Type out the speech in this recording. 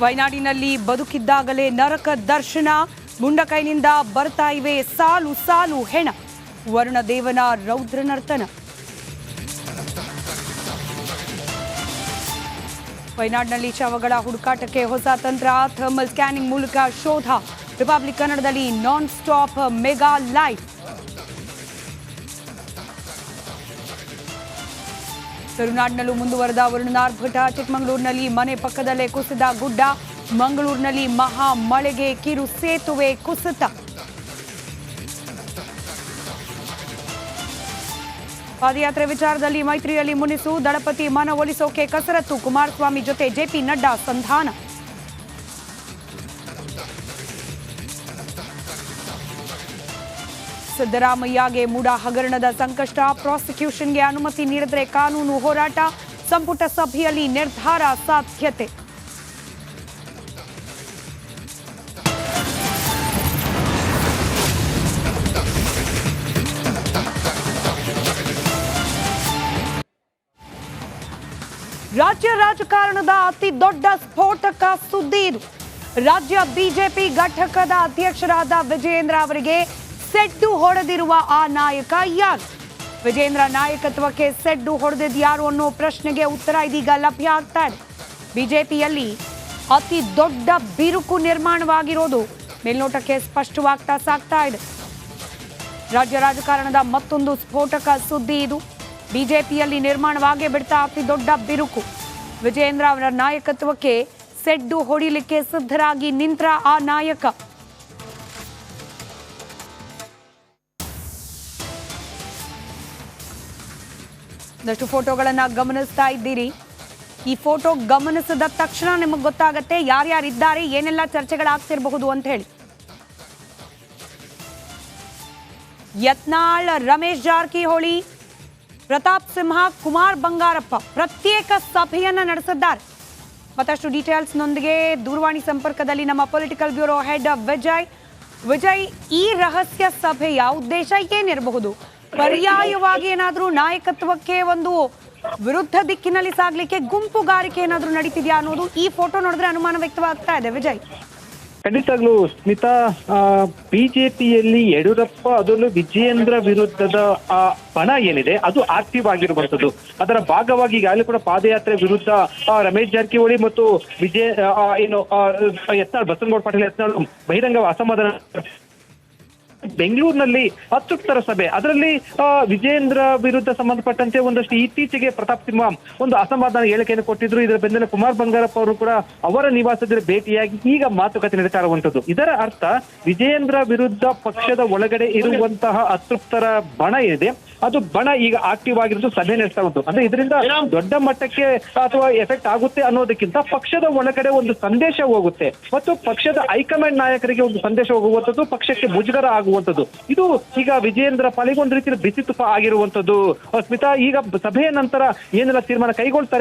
ವಯನಾಡಿನಲ್ಲಿ ಬದುಕಿದ್ದಾಗಲೇ ನರಕ ದರ್ಶನ, ಮುಂಡಕೈನಿಂದ ಬರ್ತಾ ಇವೆ ಸಾಲು ಸಾಲು ಹೆಣ, ವರುಣದೇವನ ರೌದ್ರ ನರ್ತನ. ವಯನಾಡಿನಲ್ಲಿ ಶವಗಳ ಹುಡುಕಾಟಕ್ಕೆ ಹೊಸ ತಂತ್ರ, ಥರ್ಮಲ್ ಸ್ಕ್ಯಾನಿಂಗ್ ಮೂಲಕ ಶೋಧ. ರಿಪಬ್ಲಿಕ್ ಕನ್ನಡದಲ್ಲಿ ನಾನ್ ಸ್ಟಾಪ್ ಮೆಗಾ ಲೈವ್. ತುಳುನಾಡಿನಲ್ಲೂ ಮುಂದುವರೆದ ವರುಣಾರ್ಭಟ, ಚಿಕ್ಕಮಗಳೂರಿನಲ್ಲಿ ಮನೆ ಪಕ್ಕದಲ್ಲೇ ಕುಸಿದ ಗುಡ್ಡ, ಮಂಗಳೂರಿನಲ್ಲಿ ಮಹಾ ಮಳೆಗೆ ಕಿರು ಸೇತುವೆ ಕುಸಿತ. ಪಾದಯಾತ್ರೆ ವಿಚಾರದಲ್ಲಿ ಮೈತ್ರಿಯಲ್ಲಿ ಮುನಿಸು, ದಳಪತಿ ಮನವೊಲಿಸೋಕೆ ಕಸರತ್ತು, ಕುಮಾರಸ್ವಾಮಿ ಜೊತೆ ಜೆಪಿ ನಡ್ಡಾ ಸಂಧಾನ. ಸಿದ್ದರಾಮಯ್ಯಗೆ ಮೂಡ ಹಗರಣದ ಸಂಕಷ್ಟ, ಪ್ರಾಸಿಕ್ಯೂಷನ್ಗೆ ಅನುಮತಿ ನೀಡಿದರೆ ಕಾನೂನು ಹೋರಾಟ, ಸಂಪುಟ ಸಭೆಯಲ್ಲಿ ನಿರ್ಧಾರ ಸಾಧ್ಯತೆ. ರಾಜ್ಯ ರಾಜಕಾರಣದ ಅತಿ ದೊಡ್ಡ ಸ್ಫೋಟಕ ಸುದ್ದಿ ಇದು. ರಾಜ್ಯ ಬಿಜೆಪಿ ಘಟಕದ ಅಧ್ಯಕ್ಷರಾದ ವಿಜಯೇಂದ್ರ ಅವರಿಗೆ ಸೆಡ್ಡು ಹೊಡೆದಿರುವ ಆ ನಾಯಕ ಯಾರು? ವಿಜಯೇಂದ್ರ ನಾಯಕತ್ವಕ್ಕೆ ಸೆಡ್ಡು ಹೊಡೆದಿದ್ದು ಯಾರು ಅನ್ನೋ ಪ್ರಶ್ನೆಗೆ ಉತ್ತರ ಇದೀಗ ಲಭ್ಯ ಆಗ್ತಾ ಇದೆ. ಬಿಜೆಪಿಯಲ್ಲಿ ಅತಿ ದೊಡ್ಡ ಬಿರುಕು ನಿರ್ಮಾಣವಾಗಿರೋದು ಮೇಲ್ನೋಟಕ್ಕೆ ಸ್ಪಷ್ಟವಾಗ್ತಾ ಸಾಗ್ತಾ ಇದೆ. ರಾಜ್ಯ ರಾಜಕಾರಣದ ಮತ್ತೊಂದು ಸ್ಫೋಟಕ ಸುದ್ದಿ ಇದು. ಬಿಜೆಪಿಯಲ್ಲಿ ನಿರ್ಮಾಣವಾಗೇ ಬಿಡ್ತಾ ಅತಿ ದೊಡ್ಡ ಬಿರುಕು. ವಿಜಯೇಂದ್ರ ಅವರ ನಾಯಕತ್ವಕ್ಕೆ ಸೆಡ್ಡು ಹೊಡಿಲಿಕ್ಕೆ ಸಿದ್ಧರಾಗಿ ನಿಂತ್ರ ಆ ನಾಯಕ. ಒಂದಷ್ಟು ಫೋಟೋಗಳನ್ನ ಗಮನಿಸ್ತಾ ಇದ್ದೀರಿ. ಈ ಫೋಟೋ ಗಮನಿಸಿದ ತಕ್ಷಣ ನಿಮಗೆ ಗೊತ್ತಾಗತ್ತೆ ಯಾರ್ಯಾರಿದ್ದಾರೆ, ಏನೆಲ್ಲ ಚರ್ಚೆಗಳಾಗ್ತಿರಬಹುದು ಅಂತ ಹೇಳಿ. ಯತ್ನಾಳ್, ರಮೇಶ್ ಜಾರಕಿಹೊಳಿ, ಪ್ರತಾಪ್ ಸಿಂಹ, ಕುಮಾರ್ ಬಂಗಾರಪ್ಪ ಪ್ರತ್ಯೇಕ ಸಭೆಯನ್ನ ನಡೆಸಿದ್ದಾರೆ. ಮತ್ತಷ್ಟು ಡೀಟೇಲ್ಸ್ನೊಂದಿಗೆ ದೂರವಾಣಿ ಸಂಪರ್ಕದಲ್ಲಿ ನಮ್ಮ ಪೊಲಿಟಿಕಲ್ ಬ್ಯೂರೋ ಹೆಡ್ ವಿಜಯ್, ಈ ರಹಸ್ಯ ಸಭೆಯ ಉದ್ದೇಶ ಏನಿರಬಹುದು? ಪರ್ಯಾಯವಾಗಿ ಏನಾದರೂ ನಾಯಕತ್ವಕ್ಕೆ ಒಂದು ವಿರುದ್ಧ ದಿಕ್ಕಿನಲ್ಲಿ ಸಾಗ್ಲಿಕ್ಕೆ ಗುಂಪುಗಾರಿಕೆ ಏನಾದರೂ ನಡೀತಿದ್ಯಾ ಅನ್ನೋದು ಈ ಫೋಟೋ ನೋಡಿದ್ರೆ ಅನುಮಾನ ವ್ಯಕ್ತವಾಗ್ತಾ ಇದೆ. ವಿಜಯ್, ಖಂಡಿತವಾಗ್ಲೂ ಸ್ಮಿತಾ, ಬಿಜೆಪಿಯಲ್ಲಿ ಯಡಿಯೂರಪ್ಪ ಅದರಲ್ಲೂ ವಿಜಯೇಂದ್ರ ವಿರುದ್ಧದ ಬಣ ಏನಿದೆ ಅದು ಆಕ್ಟಿವ್ ಆಗಿರುವಂತದ್ದು. ಅದರ ಭಾಗವಾಗಿ ಈಗಾಗಲೇ ಕೂಡ ಪಾದಯಾತ್ರೆ ವಿರುದ್ಧ ರಮೇಶ್ ಜಾರಕಿಹೊಳಿ ಮತ್ತು ಯತ್ನಾಳ್, ಬಸನಗೌಡ ಪಾಟೀಲ್ ಯತ್ನಾಳ್ ಬಹಿರಂಗ ಅಸಮಾಧಾನ. ಬೆಂಗಳೂರಿನಲ್ಲಿ ಅತೃಪ್ತರ ಸಭೆ, ಅದರಲ್ಲಿ ವಿಜಯೇಂದ್ರ ವಿರುದ್ಧ ಸಂಬಂಧಪಟ್ಟಂತೆ ಒಂದಷ್ಟು ಇತ್ತೀಚೆಗೆ ಪ್ರತಾಪ್ ಸಿಂಹ ಒಂದು ಅಸಮಾಧಾನ ಹೇಳಿಕೆಯನ್ನು ಕೊಟ್ಟಿದ್ರು. ಇದರ ಬೆನ್ನಲ್ಲೇ ಕುಮಾರ್ ಬಂಗಾರಪ್ಪ ಅವರು ಕೂಡ ಅವರ ನಿವಾಸದಲ್ಲಿ ಭೇಟಿಯಾಗಿ ಈಗ ಮಾತುಕತೆ ನಡೀತಾ ಇರುವಂತದ್ದು. ಇದರ ಅರ್ಥ ವಿಜಯೇಂದ್ರ ವಿರುದ್ಧ ಪಕ್ಷದ ಒಳಗಡೆ ಇರುವಂತಹ ಅತೃಪ್ತರ ಬಣ ಏನಿದೆ ಅದು ಬಣ ಈಗ ಆಕ್ಟಿವ್ ಆಗಿರೋದು ಸಭೆ ನಡೆಸ್ತಾ ಉಂಟು. ಅಂದ್ರೆ ಇದರಿಂದ ದೊಡ್ಡ ಮಟ್ಟಕ್ಕೆ ಅಥವಾ ಎಫೆಕ್ಟ್ ಆಗುತ್ತೆ ಅನ್ನೋದಕ್ಕಿಂತ ಪಕ್ಷದ ಒಳಗಡೆ ಒಂದು ಸಂದೇಶ ಹೋಗುತ್ತೆ ಮತ್ತು ಪಕ್ಷದ ಹೈಕಮಾಂಡ್ ನಾಯಕರಿಗೆ ಒಂದು ಸಂದೇಶ ಹೋಗುವಂಥದ್ದು, ಪಕ್ಷಕ್ಕೆ ಮುಜುಗರ ಆಗುವಂಥದ್ದು. ಇದು ಈಗ ವಿಜಯೇಂದ್ರ ಪಾಲಿಗೆ ಒಂದು ರೀತಿಯ ಬಿಸಿ ತುಪ್ಪ ಆಗಿರುವಂತದ್ದು. ಸ್ಮಿತಾ, ಈಗ ಸಭೆಯ ನಂತರ ಏನೆಲ್ಲ ತೀರ್ಮಾನ ಕೈಗೊಳ್ತಾರೆ